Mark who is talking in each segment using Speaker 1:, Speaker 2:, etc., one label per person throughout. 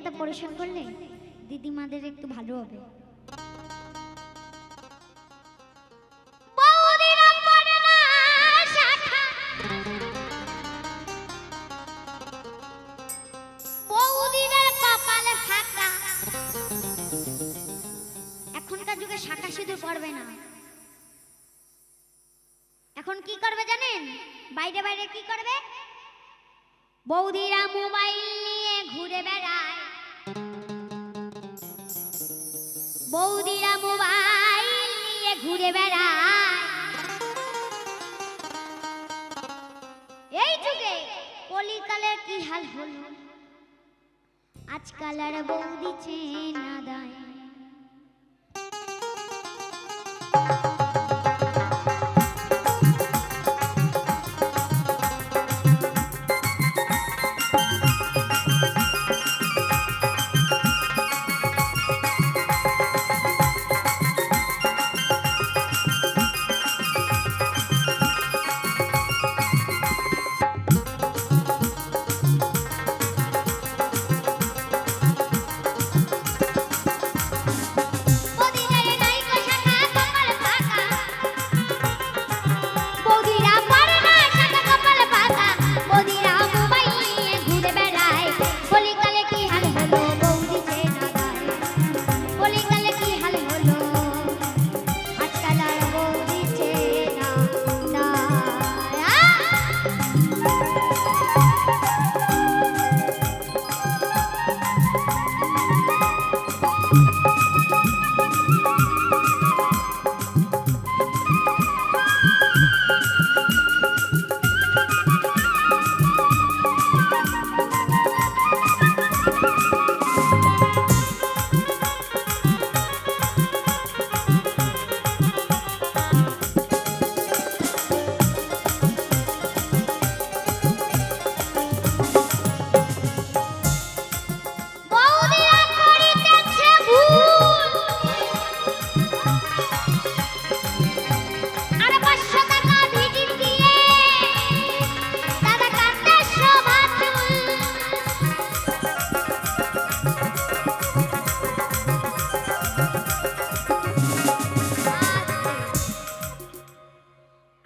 Speaker 1: গানটা পরিবেশন করলে দিদিমাদের একটু ভালো হবে। এখনকার যুগে শাখা সিঁদুর পড়বে না, এখন কি করবে জানেন? বাইরে বাইরে কি করবে? বৌদিরা মোবাইল নিয়ে ঘুরে বেড়ায়, বৌদিরা মোবাইল নিয়ে ঘুরে বেড়ায়। এই যুগে কলিকালের কি হাল হলো, আজকাল আর বৌদি চেনা দেয়।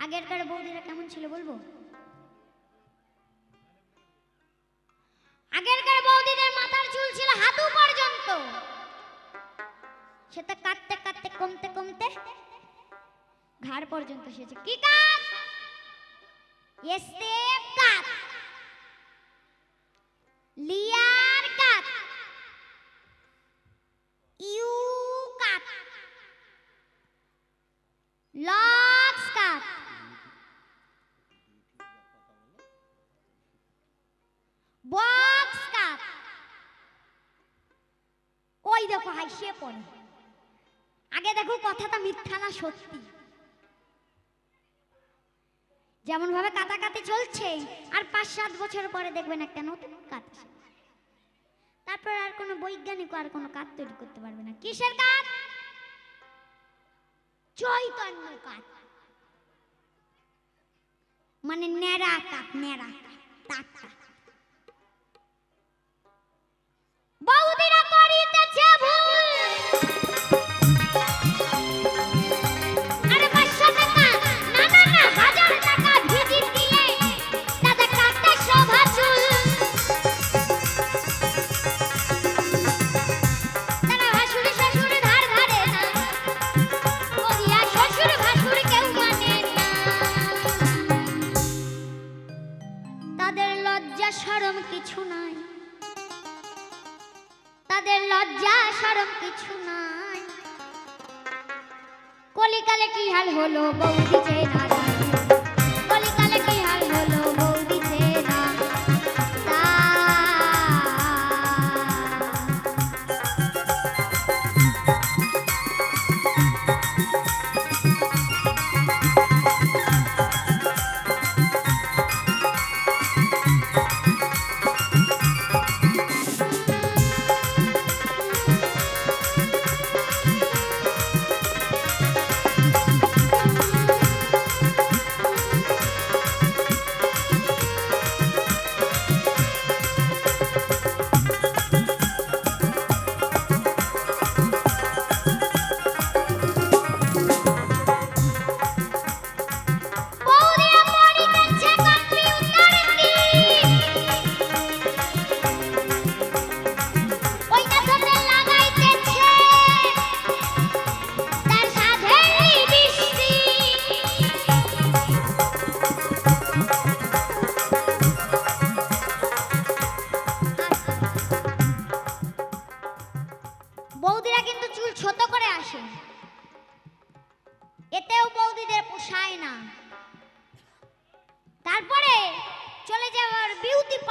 Speaker 1: আগেরকার বৌদিরা কেমন ছিল বলবো? আগেরকার বৌদিদের মাথার চুল ছিল হাঁটু পর্যন্ত, সেটা কাটতে কাটতে কমতে কমতে ঘাড় পর্যন্ত এসেছে। কি কাট? Step cut, layer cut, U cut, locks cut, box cut. ওই দেখো হাসিয়ে পড়ে। আগে দেখো কথাটা মিথ্যা না সত্যি। যেমন ভাবে কাটাকাটি চলছে, আর 5-7 বছর পরে দেখবেন একটা নতুন কাট, তারপর আর কোনো বৈজ্ঞানিক আর কোনো কাট তৈরি করতে পারবে না। কিসের কাট? চৈতন্য কাট, মানে ন্যাড়া কাট, ন্যাড়া কাট। বৌদিরা করিতেছে ভুল, আরে 500 টাকা না না না 1000 টাকা ভিজিট দিলে দাদা কাটতে শোভা চুল। তারা ভাসুরি শ্বশুর ধার ধারে না, বৌদিরা শ্বশুর ভাসুর কেউ মানে না। তাদের লজ্জা শরম কিছু নাই, তাদের লজ্জা শরম কিছু নাই। কলিকালে কি হাল হলো বৌদি চেনা, কলিকালে কি হাল হলো বৌদি চেনা।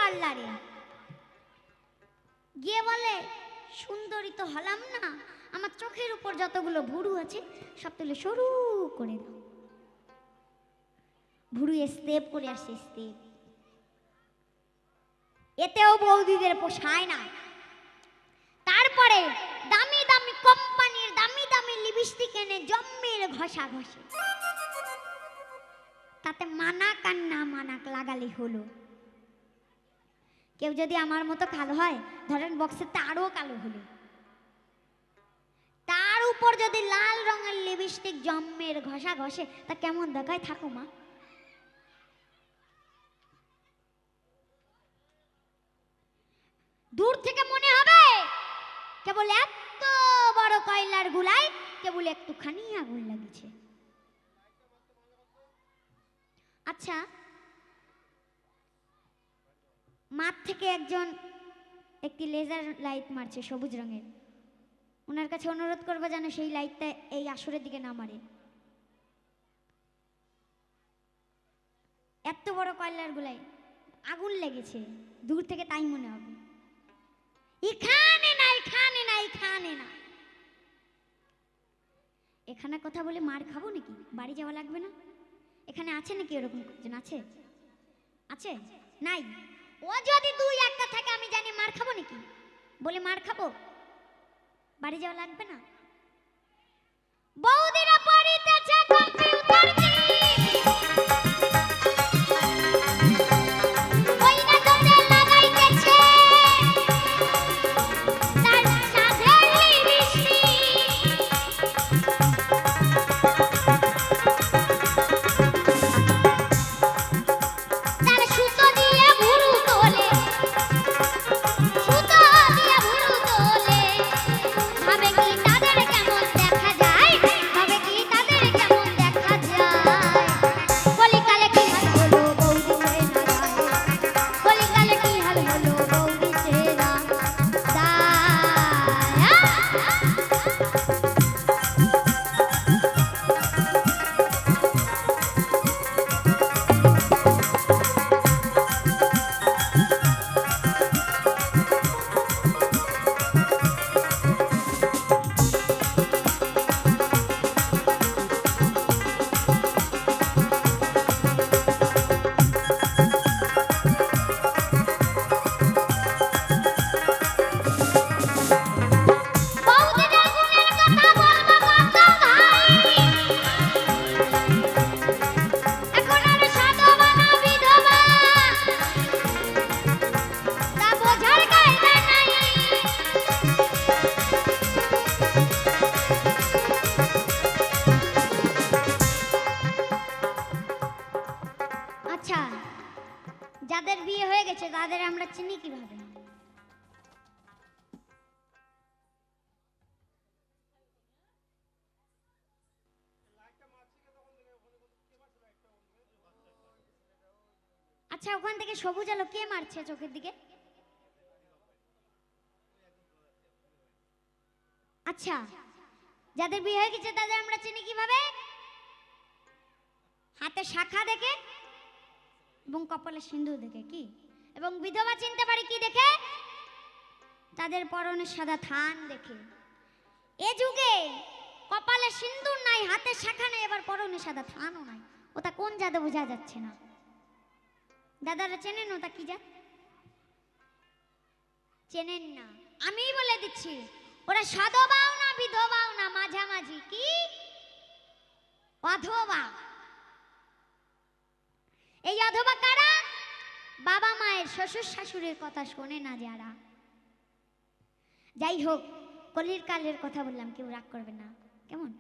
Speaker 1: পার্লারে, গিয়ে বলে সুন্দরী তো হলাম না, আমার চোখের উপর যতগুলো ভুরু আছে সব তুলে সরু করে দাও। ভুরু স্টেপ করে আসে, স্টেপ। এতেও বৌদিদের পোষায় না। তারপরে দামি দামি কোম্পানির দামি দামি লিপস্টিক এনে জম্মের ঘষা ঘষে, তাতে মানাক আর না মানাক লাগালে হলো। কেউ যদি আমার মতো কালো হয়, ধরেন বক্সের আরো কালো হলো, তার উপর যদি লাল রঙের লিপস্টিক জম্মের ঘষা ঘষে, তা কেমন দেখায় থাকো মা। দূর থেকে মনে হবে কেবল এত বড় কয়লার গুলাই কেবল একটুখানি আগুন লাগিয়েছে। আচ্ছা, মাঠ থেকে একজন একটি লেজার লাইট মারছে সবুজ রঙের, ওনার কাছে অনুরোধ করবো যেন সেই লাইটটা এই আসরের দিকে না মারে। এত বড় কয়লার গুলাই আগুন লেগেছে, দূর থেকে তাই মনে হবে। এখানে না, এখানে না, এখানে না। এখানে কথা বলে মার খাবো নাকি? বাড়ি যাওয়া লাগবে না? এখানে আছে নাকি এরকম একজন? আছে? আছে? নাই? ও যদি দুই একটা থাকে আমি জানি মার খাবো নাকি? বলে মার খাবো, বাড়ি যাওয়া লাগবে না? বৌদিরা পড়িতেছে কম্পিউটার কি, কইনা দরে লাগাইতেছে তার সাধের লিপস্টিক। তার সুতো দিয়ে ভুরু তোলে, সুতো দিয়ে ভুরু তোলে। ভাবে কি তাদের কেমন দেখা যায়, ভাবে কি তাদের কেমন দেখা যায়। কলিকালে কি হাল হলো বৌদি চেনা যায়, কলিকালে কি হাল হলো বৌদি চেনা বৌদিদের গুণের কথা বলবো কত ভাই। এখন আর সাধবা না বিধবা, তা বোঝার কায়দা নাই। আচ্ছা, যাদের বিয়ে হয়ে গেছে তাদের আমরা চিনি কিভাবে? আচ্ছা, ওখান থেকে সবুজ আলো কে মারছে চোখের দিকে? আচ্ছা, যাদের বিয়ে হয়ে গেছে তাদের আমরা চিনি কিভাবে? হাতে শাখা দেখে এবং কপালে সিঁদুর দেখে। কি? এবং বিধবা চিনতে পারি কি দেখে? তাদের পরনে সাদা থান দেখে। এ যুগে কপালে সিঁদুর নাই, হাতে শাখা নাই, এবার পরনে সাদা থানও নাই, ওটা কোন জাদু বোঝা যাচ্ছে না। দাদারা চেনেন ওটা কি জাত? চেনেন না? আমি বলে দিচ্ছি, ওরা সধবাও না বিধবাও না, মাঝামাঝি। কি? অধবা। এই অধবা কারা? বাবা মায়ের শ্বশুর শাশুড়ির কথা শোনে না যারা। যাই হোক, কলির কালের কথা বললাম, কেউ রাগ করবে না, কেমন?